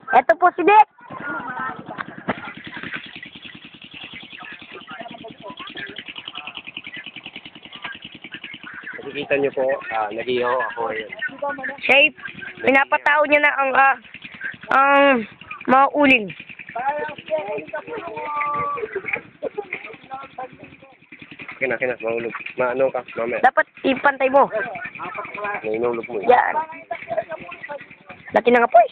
Ito po si Dick. Nakikita niyo po, nag-ihaw ako ngayon. Shape. Pinapatao niya na ang mga uling. Kina, mahulog. Maano ka, mamaya. Dapat ipantay mo. Nainulog mo eh. Yan. Laki na nga po eh.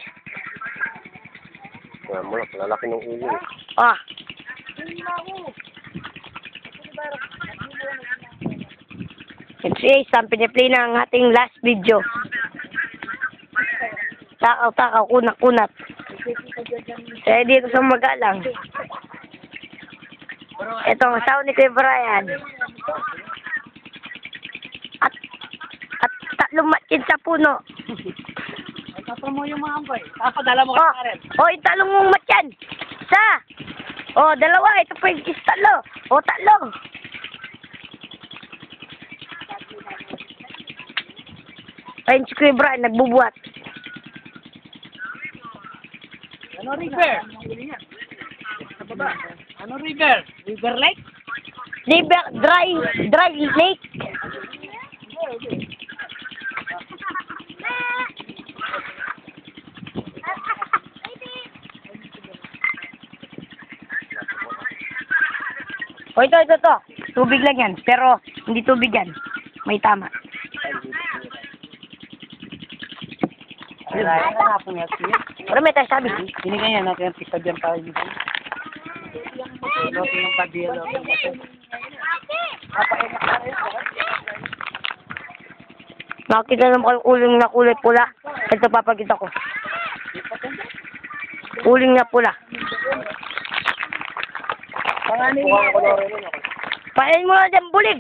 Yan mo, lalaki ng ulo. Ah. Kasi isang piniplay na ang ating last video. Takaw, kunat. Kaya dito sa Magalang. Ito ang sound ni Kuya Brian. At tatlong matkin sa puno. Tapos mo yung mga amboy. Papadala mo Oh, ka rin. italong mong matyan. Isa. Oh, dalawa. Ito pa yung tatlo. Oh, tatlo. Ayun si Kuya Brian, nagbubuhat. Ano river? Sa baba. Ano river? River Lake? River, dry lake. O ito. Tubig lang yan. Pero hindi tubig yan. May tama. Pero may tayo sabi. Binigyan yan natin ang pista dyan para dito. Lote yung padilla. Nakakita naman kayong uling na kulay pula. Ito papakita ko. Uling na pula. Pain mo na dyan bulig.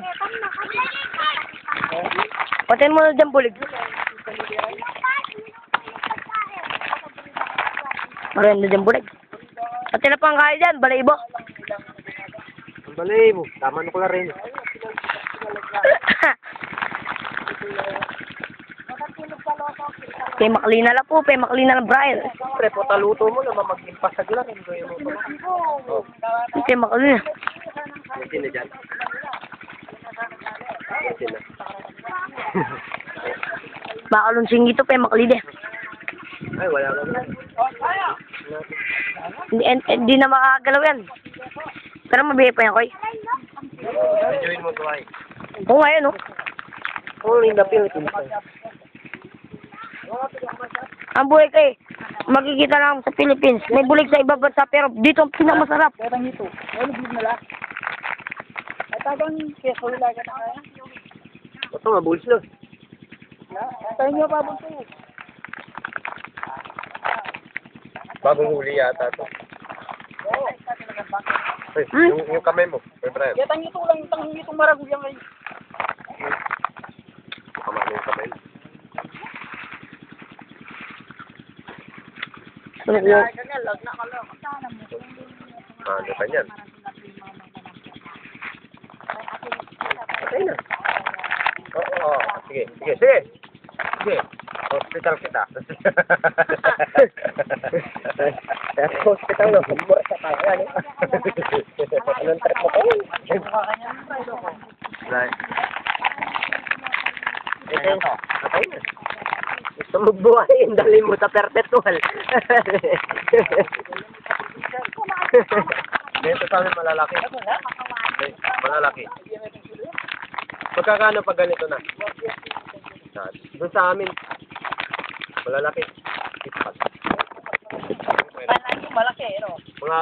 Patin mo na dyan bulig. Maroon na dyan bulig. Pati na pang kaya dyan, balayibo. Balayibo, tama na ko na rin. Kay Maklina lang po, kay Maklina lang Brian. Siyempre, po taluto mo naman mag-impasag lang. Oh, Kay Maklina. yan na dyan. Yan na. Makalunsing ito, kay Maklina. Ay, wala na. Hindi na makakagalaw yan. Pero mabigay pa yan, Koy. Enjoyin mo ito ay. Oo nga yun, oh. Only in the Philippines. Ang buhay kay, makikita lang sa Philippines. May bulig sa ibang bansa, pero dito ang pinakamasarap. Kaya dito. Ano big nila? At tagang keso nila ka na kaya? Ito nga, bulls na. Tayo nyo pa bunto. Bagong huli yata ito. Ay, yung kamay mo. Ay, Brian. Kaya tangyo ito lang, tangyo itong maraguyang ngayon. Kamay mo yung kamay mo. Ano ko? Ano ka niyan? Patay na. Oo. Sige. Hospital kita. Hospital na. Kumura sa kaya. Anong trip mo ko? Right. Ito. Patay na. Gusto mo buhayin, dali mo sa perpetual. Dito sa amin malalaki. Okay, malalaki. Magkakano pag ganito na? Doon sa amin, malalaki. Malaki, no? Mga,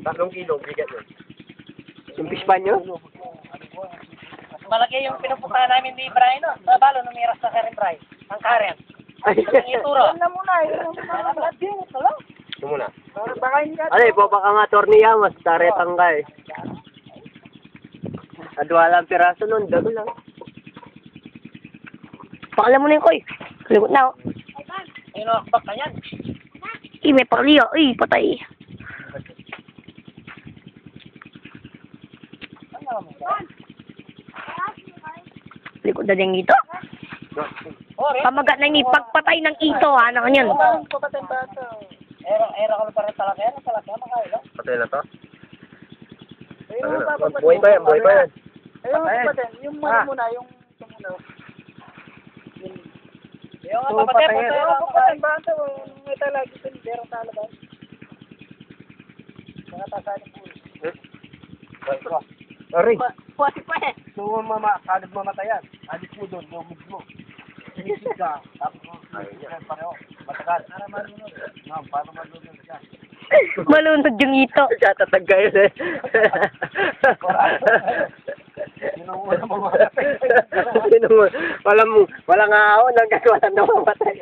3 kilo, bigat yun. Yung pispan nyo? Malaki yung pinupuntahan namin ni Brian, no? Sa balo, numiras na Karen Brian. Ang Karen. Ang ituro. Ano muna, Ito muna. Ano, baka nga torniya, mas taretang ka eh. Adwalang piraso nun, dago lang. Pakalam mo na yun, Koy. Kalikot na, oh. Ayun, nakakabak ka yan. May pakliyo. Patay. Likod na din ito. Pamagat na ni pagpatay ng ito, ha? Ano yan? Pagpatay ka pa rin talakyan. Ang talakyan, makaila. Patay na to. Ayun, Ano na? papapatay. Buhay pa yan, buhay pa yan. Ayun, patay. Yung muna muna, yung muna. Yung papatay po tayo. Papatay ba ito? May talagi ito. Berang talaga. Mga tasanin po. Sorry. Pwede pa eh. So, kalad mamatayan. Alis mo doon, lumig mo. Sinisig ka. Tapos mo, pareho. Matagal. Para malunod. Ma'am, paano malunod ka? Malunod yung ito. Tatag kayo eh. Yun ang una mamatay. Walang ahon hanggang walang namamatay.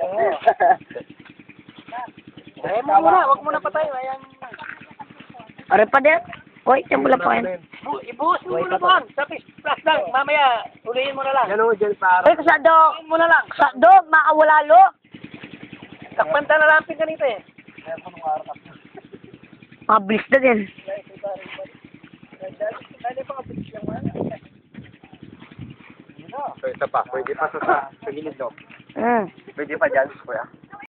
Ayaw mo muna, huwag mo na patay. Ayan. Are pa din. Hoy, tiyambula pa yan. Ibuhos mo muna doon. Sa plus lang. Mamaya, ulihin mo na lang. Yan o, dyan para. Hoy, kasado. Ulihin mo na lang. Kasado, makawalalo. Takpanta na lang ganito eh. Mabilis na din. So, isa pa. Pwede pa sa gilid, no? Hmm. Pwede pa dyan, kuya.